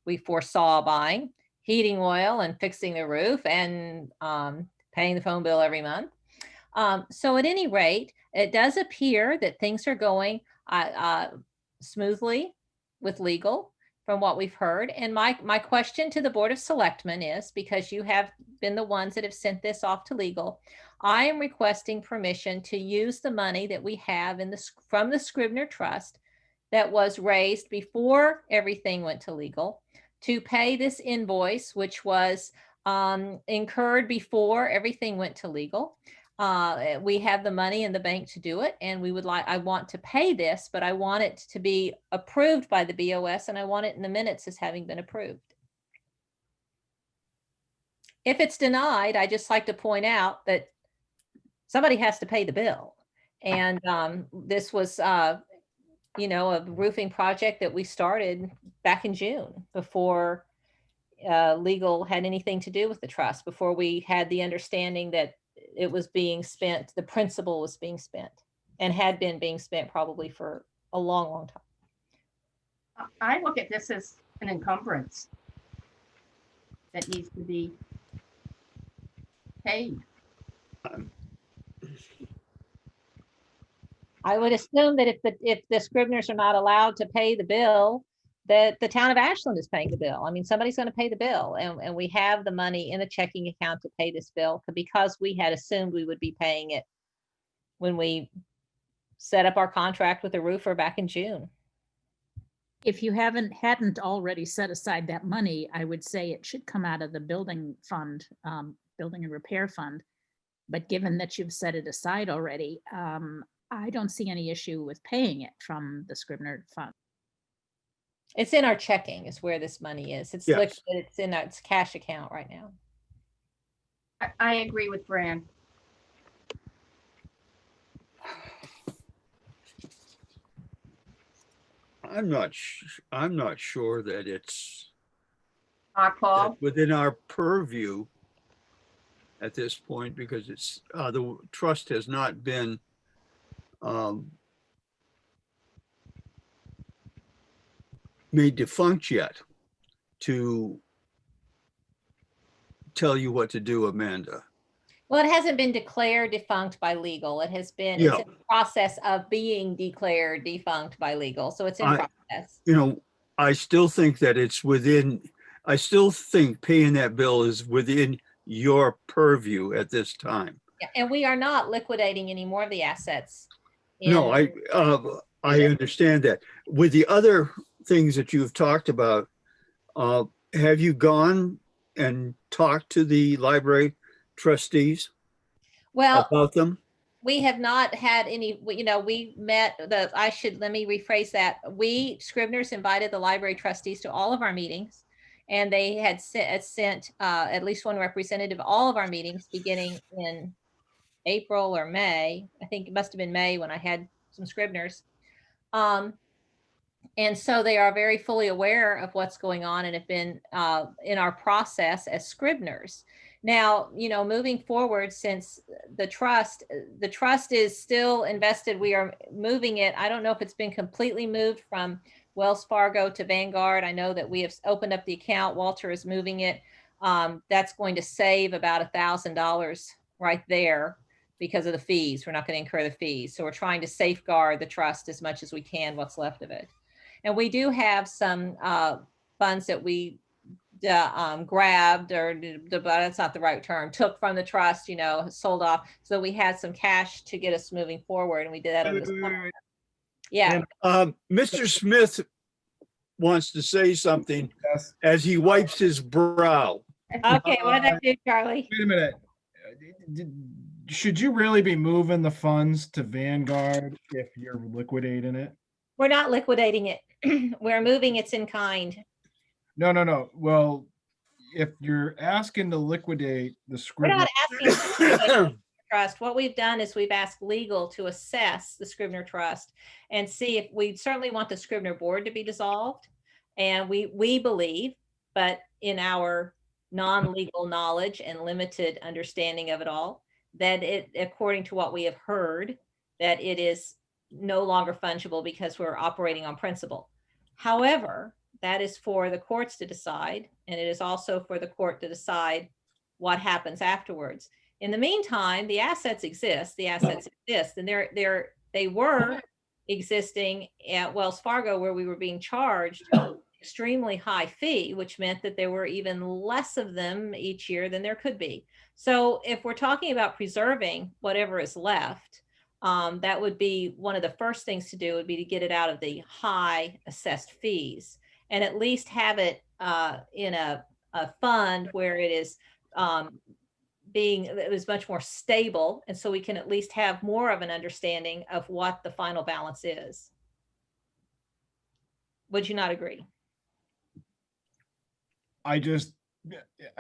[SPEAKER 8] we foresaw buying heating oil and fixing the roof and paying the phone bill every month. So at any rate, it does appear that things are going smoothly with legal from what we've heard. And my question to the Board of Selectmen is, because you have been the ones that have sent this off to legal, I am requesting permission to use the money that we have from the Scribner Trust that was raised before everything went to legal to pay this invoice, which was incurred before everything went to legal. We have the money in the bank to do it, and I want to pay this, but I want it to be approved by the BOS, and I want it in the minutes as having been approved. If it's denied, I just like to point out that somebody has to pay the bill. And this was, you know, a roofing project that we started back in June before legal had anything to do with the trust, before we had the understanding that it was being spent, the principal was being spent and had been being spent probably for a long, long time.
[SPEAKER 2] I look at this as an encumbrance that needs to be paid.
[SPEAKER 8] I would assume that if the Scribners are not allowed to pay the bill, that the town of Ashland is paying the bill. I mean, somebody's going to pay the bill, and we have the money in a checking account to pay this bill because we had assumed we would be paying it when we set up our contract with the roofer back in June.
[SPEAKER 3] If you hadn't already set aside that money, I would say it should come out of the building fund, building and repair fund. But given that you've set it aside already, I don't see any issue with paying it from the Scribner fund.
[SPEAKER 8] It's in our checking is where this money is. It's
[SPEAKER 4] Yes.
[SPEAKER 8] liquid, it's in its cash account right now.
[SPEAKER 2] I agree with Fran.
[SPEAKER 4] I'm not sure that it's
[SPEAKER 2] Paul,
[SPEAKER 4] within our purview at this point, because it's, the trust has not been made defunct yet to tell you what to do, Amanda.
[SPEAKER 8] Well, it hasn't been declared defunct by legal. It has been,
[SPEAKER 4] Yeah.
[SPEAKER 8] it's in the process of being declared defunct by legal. So it's in process.
[SPEAKER 4] You know, I still think that it's within, I still think paying that bill is within your purview at this time.
[SPEAKER 8] Yeah, and we are not liquidating any more of the assets.
[SPEAKER 4] No,
[SPEAKER 8] in-
[SPEAKER 4] I understand that. With the other things that you've talked about, have you gone and talked to the library trustees
[SPEAKER 8] Well,
[SPEAKER 4] about them?
[SPEAKER 8] we have not had any, you know, we met let me rephrase that. We Scribners invited the library trustees to all of our meetings, and they had sent at least one representative to all of our meetings beginning in April or May. I think it must have been May when I had some Scribners. And so they are very fully aware of what's going on and have been in our process as Scribners. Now, you know, moving forward, since the trust is still invested, we are moving it. I don't know if it's been completely moved from Wells Fargo to Vanguard. I know that we have opened up the account. Walter is moving it. That's going to save about $1,000 right there because of the fees. We're not going to incur the fees. So we're trying to safeguard the trust as much as we can, what's left of it. And we do have some funds that we grabbed, or that's not the right term, took from the trust, you know, sold off. So we had some cash to get us moving forward, and we did that over the summer. Yeah.
[SPEAKER 4] Mr. Smith wants to say something
[SPEAKER 1] Yes.
[SPEAKER 4] as he wipes his brow.
[SPEAKER 8] Okay, what did I do, Charlie?
[SPEAKER 1] Wait a minute. Should you really be moving the funds to Vanguard if you're liquidating it?
[SPEAKER 8] We're not liquidating it. We're moving it's in kind.
[SPEAKER 1] No. Well, if you're asking to liquidate the
[SPEAKER 8] We're
[SPEAKER 1] Scribner,
[SPEAKER 8] not asking to liquidate the trust. What we've done is we've asked legal to assess the Scribner trust and see if we certainly want the Scribner board to be dissolved. And we believe, but in our non-legal knowledge and limited understanding of it all, that it, according to what we have heard, that it is no longer fungible because we're operating on principle. However, that is for the courts to decide, and it is also for the court to decide what happens afterwards. In the meantime, the assets exist. And they were existing at Wells Fargo, where we were being charged an extremely high fee, which meant that there were even less of them each year than there could be. So if we're talking about preserving whatever is left, that would be one of the first things to do, would be to get it out of the high assessed fees and at least have it in a fund where it is it was much more stable. And so we can at least have more of an understanding of what the final balance is. Would you not agree?
[SPEAKER 1] I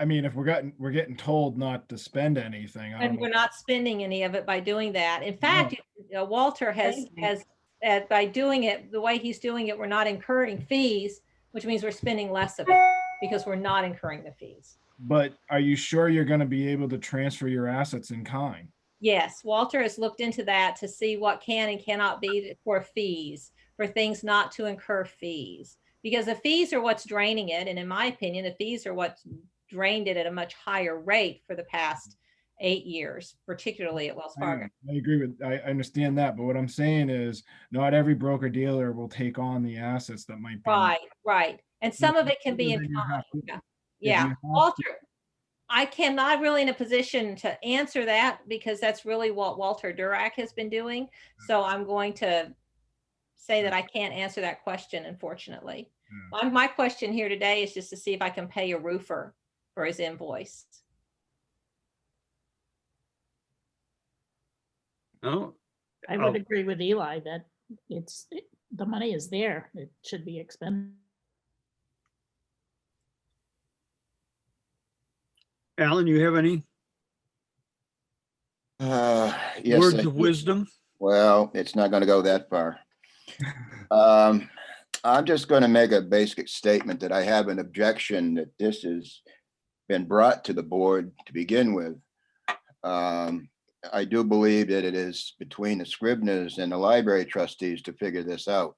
[SPEAKER 1] mean, if we're getting told not to spend anything, I don't
[SPEAKER 8] And we're
[SPEAKER 1] know.
[SPEAKER 8] not spending any of it by doing that. In fact, Walter has,
[SPEAKER 2] Thank you.
[SPEAKER 8] by doing it, the way he's doing it, we're not incurring fees, which means we're spending less of it because we're not incurring the fees.
[SPEAKER 1] But are you sure you're going to be able to transfer your assets in kind?
[SPEAKER 8] Yes, Walter has looked into that to see what can and cannot be for fees, for things not to incur fees. Because the fees are what's draining it. And in my opinion, the fees are what's drained it at a much higher rate for the past 8 years, particularly at Wells Fargo.
[SPEAKER 1] I agree with, I understand that, but what I'm saying is not every broker dealer will take on the assets that might be.
[SPEAKER 8] Right. And some of it can be in
[SPEAKER 1] Then you have
[SPEAKER 8] kind.
[SPEAKER 1] to- if
[SPEAKER 8] Yeah,
[SPEAKER 1] you have
[SPEAKER 8] Walter, I cannot really in a position to answer that because that's really what Walter Durack has been doing. So I'm going to say that I can't answer that question, unfortunately. My question here today is just to see if I can pay a roofer for his invoice.
[SPEAKER 4] Oh,
[SPEAKER 3] I would agree with Eli that the money is there. It should be expended.
[SPEAKER 4] Alan, you have any
[SPEAKER 5] Yes,
[SPEAKER 4] words
[SPEAKER 5] thank
[SPEAKER 4] of
[SPEAKER 5] you.
[SPEAKER 4] wisdom?
[SPEAKER 5] Well, it's not going to go that far. I'm just going to make a basic statement that I have an objection that this has been brought to the board to begin with. I do believe that it is between the Scribners and the library trustees to figure this out.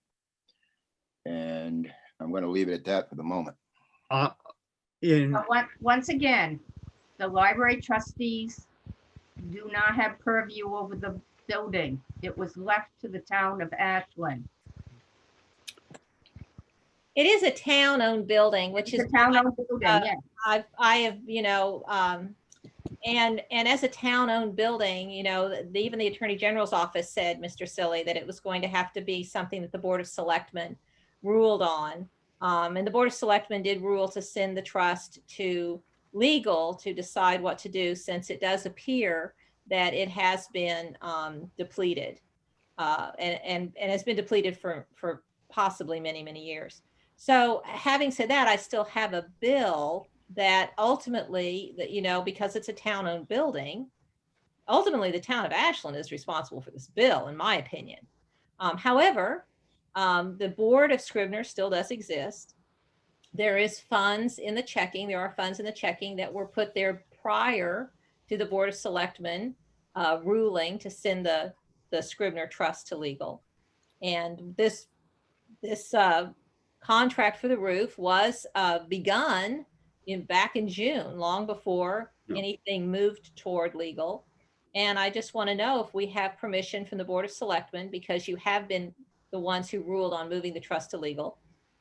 [SPEAKER 5] And I'm going to leave it at that for the moment.
[SPEAKER 2] Once again, the library trustees do not have purview over the building. It was left to the town of Ashland.
[SPEAKER 8] It is a town-owned building, which
[SPEAKER 2] It's
[SPEAKER 8] is
[SPEAKER 2] a town-owned building, yes.
[SPEAKER 8] I have, and as a town-owned building, even the Attorney General's office said, Mr. Silly, that it was going to have to be something that the Board of Selectmen ruled on. And the Board of Selectmen did rule to send the trust to legal to decide what to do, since it does appear that it has been depleted and has been depleted for possibly many, many years. So having said that, I still have a bill that ultimately, because it's a town-owned building, ultimately the town of Ashland is responsible for this bill, in my opinion. However, the Board of Scribners still does exist. There is funds in the checking. There are funds in the checking that were put there prior to the Board of Selectmen ruling to send the Scribner Trust to legal. And this contract for the roof was begun back in June, long before anything moved toward legal. And I just want to know if we have permission from the Board of Selectmen, because you have been the ones who ruled on moving the trust to legal,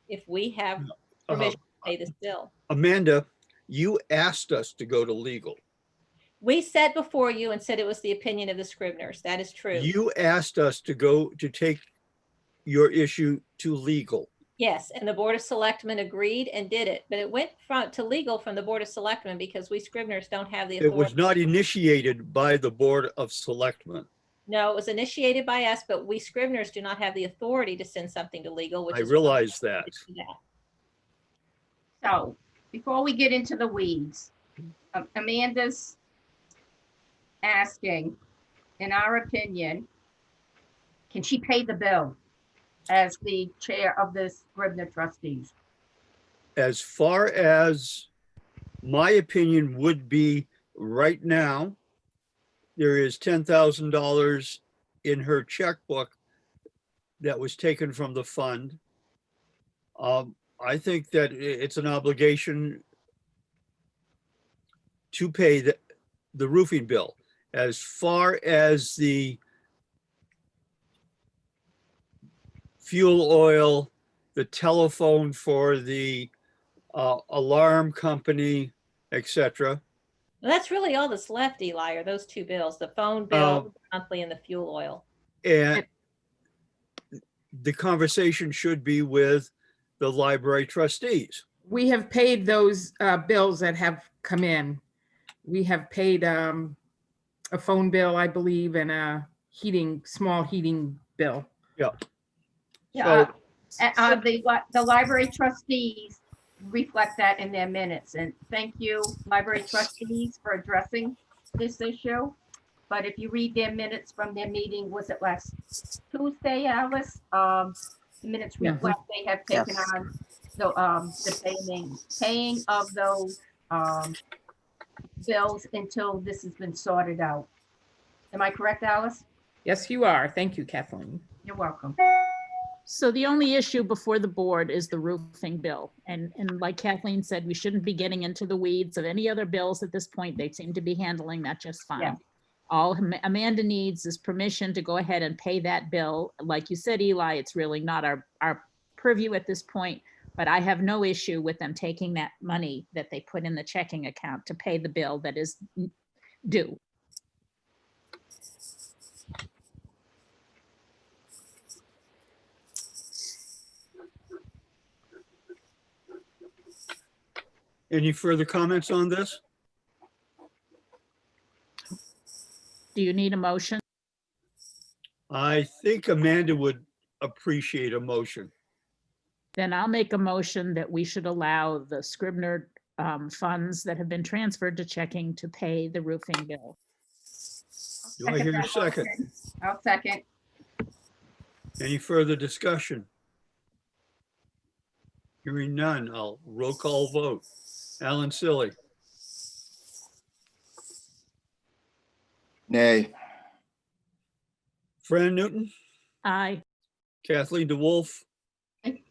[SPEAKER 8] if we have permission to pay this bill.
[SPEAKER 4] Amanda, you asked us to go to legal.
[SPEAKER 8] We said before you and said it was the opinion of the Scribners. That is true.
[SPEAKER 4] You asked us to take your issue to legal.
[SPEAKER 8] Yes, and the Board of Selectmen agreed and did it, but it went to legal from the Board of Selectmen because we Scribners don't have the authority.
[SPEAKER 4] It was not initiated by the Board of Selectmen.
[SPEAKER 8] No, it was initiated by us, but we Scribners do not have the authority to send something to legal, which
[SPEAKER 4] I
[SPEAKER 8] is
[SPEAKER 4] realize that.
[SPEAKER 2] So before we get into the weeds, Amanda's asking, in our opinion, can she pay the bill as the chair of the Scribner trustees?
[SPEAKER 4] As far as my opinion would be right now, there is $10,000 in her checkbook that was taken from the fund. I think that it's an obligation to pay the roofing bill. As far as the fuel oil, the telephone for the alarm company, etc.
[SPEAKER 8] Well, that's really all that's left, Eli, are those two bills, the phone bill monthly and the fuel oil.
[SPEAKER 4] And the conversation should be with the library trustees.
[SPEAKER 9] We have paid those bills that have come in. We have paid a phone bill, I believe, and a small heating bill.
[SPEAKER 4] Yeah.
[SPEAKER 2] Yeah, the library trustees reflect that in their minutes, and thank you, library trustees, for addressing this issue. but if you read their minutes from their meeting, was it last Tuesday, Alice? The minutes
[SPEAKER 9] Yeah.
[SPEAKER 2] reflect they have taken
[SPEAKER 10] Yes.
[SPEAKER 2] on the paying of those bills until this has been sorted out. Am I correct, Alice?
[SPEAKER 9] Yes, you are. Thank you, Kathleen.
[SPEAKER 2] You're welcome.
[SPEAKER 3] So the only issue before the board is the roofing bill. And like Kathleen said, we shouldn't be getting into the weeds of any other bills at this point. They seem to be handling that just
[SPEAKER 2] Yeah.
[SPEAKER 3] fine. All Amanda needs is permission to go ahead and pay that bill. Like you said, Eli, it's really not our purview at this point, but I have no issue with them taking that money that they put in the checking account to pay the bill that is due.
[SPEAKER 4] Any further comments on this?
[SPEAKER 3] Do you need a motion?
[SPEAKER 4] I think Amanda would appreciate a motion.
[SPEAKER 3] Then I'll make a motion that we should allow the Scribner funds that have been transferred to checking to pay the roofing bill.
[SPEAKER 4] Do I hear a second?
[SPEAKER 2] I'll second.
[SPEAKER 4] Any further discussion? Hearing none, I'll roll call vote. Alan Silly,
[SPEAKER 5] Nay.
[SPEAKER 4] Fran Newton,
[SPEAKER 3] Aye.
[SPEAKER 4] Kathleen DeWolf.
[SPEAKER 2] Aye.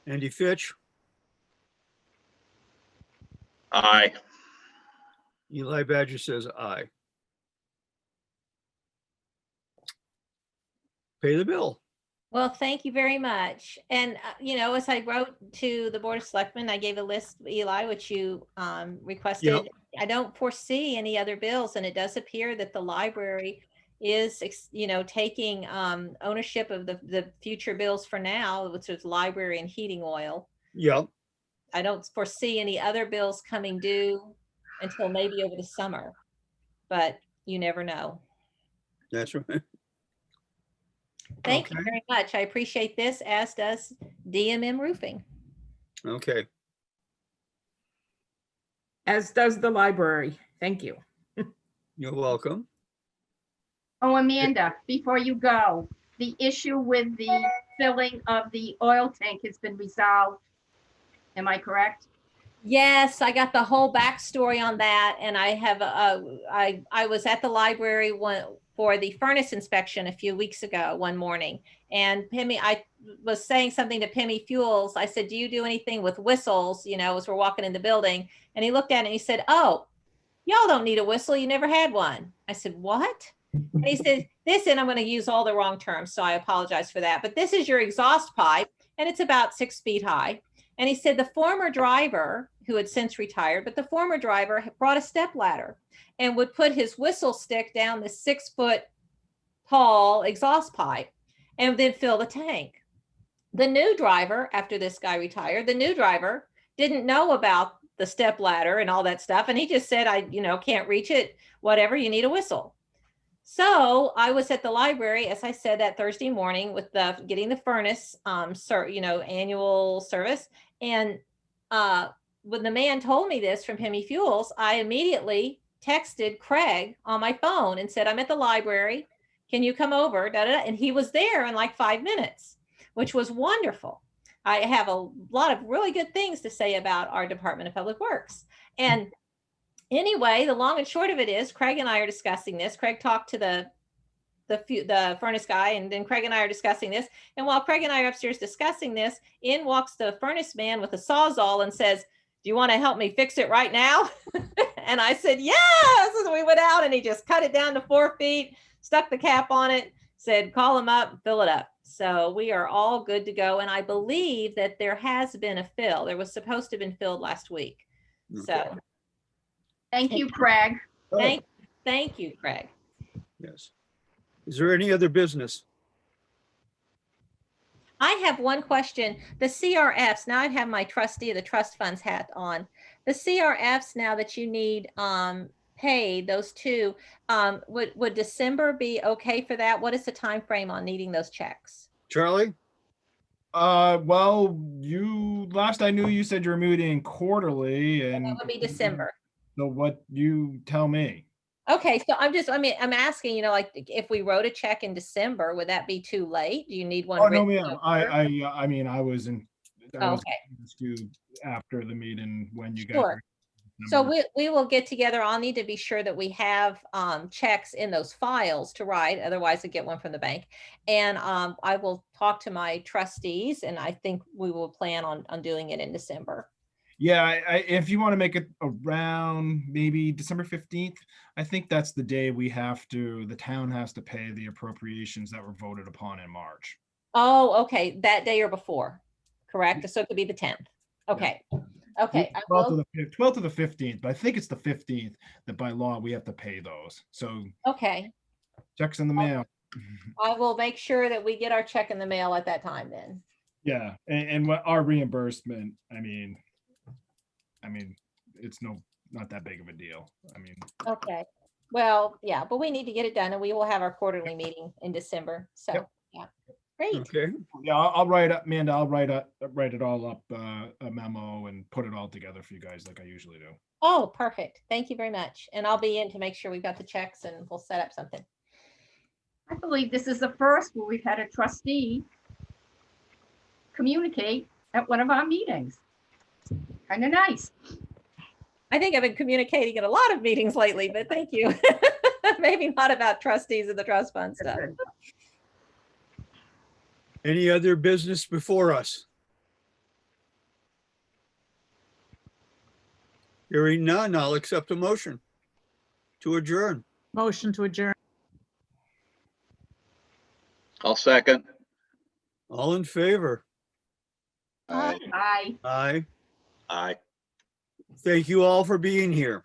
[SPEAKER 4] Andy Fitch,
[SPEAKER 6] Aye.
[SPEAKER 4] Eli Badger says aye. Pay the bill.
[SPEAKER 8] Well, thank you very much. And, as I wrote to the Board of Selectmen, I gave a list, Eli, which you requested.
[SPEAKER 4] Yep.
[SPEAKER 8] I don't foresee any other bills, and it does appear that the library is, taking ownership of the future bills for now, which is library and heating oil.
[SPEAKER 4] Yep.
[SPEAKER 8] I don't foresee any other bills coming due until maybe over the summer, but you never know.
[SPEAKER 4] That's right.
[SPEAKER 8] Thank you
[SPEAKER 4] Okay.
[SPEAKER 8] very much. I appreciate this, as does DMM Roofing.
[SPEAKER 4] Okay.
[SPEAKER 9] As does the library. Thank you.
[SPEAKER 4] You're welcome.
[SPEAKER 2] Oh, Amanda, before you go, the issue with the filling of the oil tank has been resolved. Am I correct?
[SPEAKER 8] Yes, I got the whole backstory on that, and I have I was at the library for the furnace inspection a few weeks ago one morning, and I was saying something to Pimmy Fuels. I said, "Do you do anything with whistles?" As we're walking in the building, and he looked at it and he said, "Oh, y'all don't need a whistle. You never had one." I said, "What?" And he said, "This," and I'm going to use all the wrong terms, so I apologize for that. But this is your exhaust pipe, and it's about 6 feet high. And he said the former driver, who had since retired, but the former driver brought a step ladder and would put his whistle stick down the 6-foot tall exhaust pipe and then fill the tank. The new driver, after this guy retired, the new driver didn't know about the step ladder and all that stuff. And he just said, "I, can't reach it, whatever, you need a whistle." So I was at the library, as I said, that Thursday morning with getting the furnace, annual service. And when the man told me this from Pimmy Fuels, I immediately texted Craig on my phone and said, "I'm at the library. Can you come over?" Da, da, da. And he was there in like 5 minutes, which was wonderful. I have a lot of really good things to say about our Department of Public Works. And anyway, the long and short of it is, Craig and I are discussing this. Craig talked to the furnace guy, and then Craig and I are discussing this. And while Craig and I are upstairs discussing this, in walks the furnace man with a Sawzall and says, "Do you want to help me fix it right now?" And I said, "Yes." And we went out and he just cut it down to 4 feet, stuck the cap on it, said, "Call him up, fill it up." So we are all good to go. And I believe that there has been a fill. There was supposed to have been filled last week. So
[SPEAKER 2] Thank you, Craig.
[SPEAKER 8] thank you, Craig.
[SPEAKER 4] Yes. Is there any other business?
[SPEAKER 8] I have one question. The CRFs, now I have my trustee of the trust funds hat on. The CRFs now that you need paid, those two, would December be okay for that? What is the time frame on needing those checks?
[SPEAKER 4] Charlie?
[SPEAKER 1] Well, last I knew, you said you were meeting quarterly,
[SPEAKER 8] That
[SPEAKER 1] and
[SPEAKER 8] would be December.
[SPEAKER 1] So what you tell me.
[SPEAKER 8] Okay, so I'm asking, like, if we wrote a check in December, would that be too late? Do you need one?
[SPEAKER 1] Oh, no,
[SPEAKER 8] written
[SPEAKER 1] ma'am.
[SPEAKER 8] November?
[SPEAKER 1] I mean, I was
[SPEAKER 8] Okay,
[SPEAKER 1] asked you after the meeting when you guys.
[SPEAKER 8] sure.
[SPEAKER 1] were-
[SPEAKER 8] So we will get together. I'll need to be sure that we have checks in those files to write, otherwise I get one from the bank. And I will talk to my trustees, and I think we will plan on doing it in December.
[SPEAKER 1] Yeah, if you want to make it around maybe December 15th, I think that's the day the town has to pay the appropriations that were voted upon in March.
[SPEAKER 8] Oh, okay, that day or before, correct? So it could be the 10th. Okay, okay. I
[SPEAKER 1] 12th
[SPEAKER 8] will-
[SPEAKER 1] to the 12th to the 15th, but I think it's the 15th that by law we have to pay those. So
[SPEAKER 8] Okay,
[SPEAKER 1] checks in the mail.
[SPEAKER 8] I will make sure that we get our check in the mail at that time then.
[SPEAKER 1] Yeah, and what our reimbursement, I mean, it's not that big of a deal. I mean,
[SPEAKER 8] Okay, well, yeah, but we need to get it done, and we will have our quarterly meeting in December, so,
[SPEAKER 1] Yep.
[SPEAKER 8] yeah. Great,
[SPEAKER 4] Okay,
[SPEAKER 1] yeah, I'll write up, Amanda, I'll write it all up, a memo and put it all together for you guys like I usually do.
[SPEAKER 8] oh, perfect, thank you very much, and I'll be in to make sure we've got the checks, and we'll set up something.
[SPEAKER 2] I believe this is the first where we've had a trustee communicate at one of our meetings. Kind of nice.
[SPEAKER 8] I think I've been communicating at a lot of meetings lately, but thank you. Maybe not about trustees and the trust fund stuff.
[SPEAKER 4] any other business before us? Hearing none, I'll accept a motion to adjourn.
[SPEAKER 3] Motion to adjourn.
[SPEAKER 6] I'll second.
[SPEAKER 4] All in favor?
[SPEAKER 5] Aye.
[SPEAKER 2] Aye.
[SPEAKER 4] Aye.
[SPEAKER 6] Aye.
[SPEAKER 4] Thank you all for being here.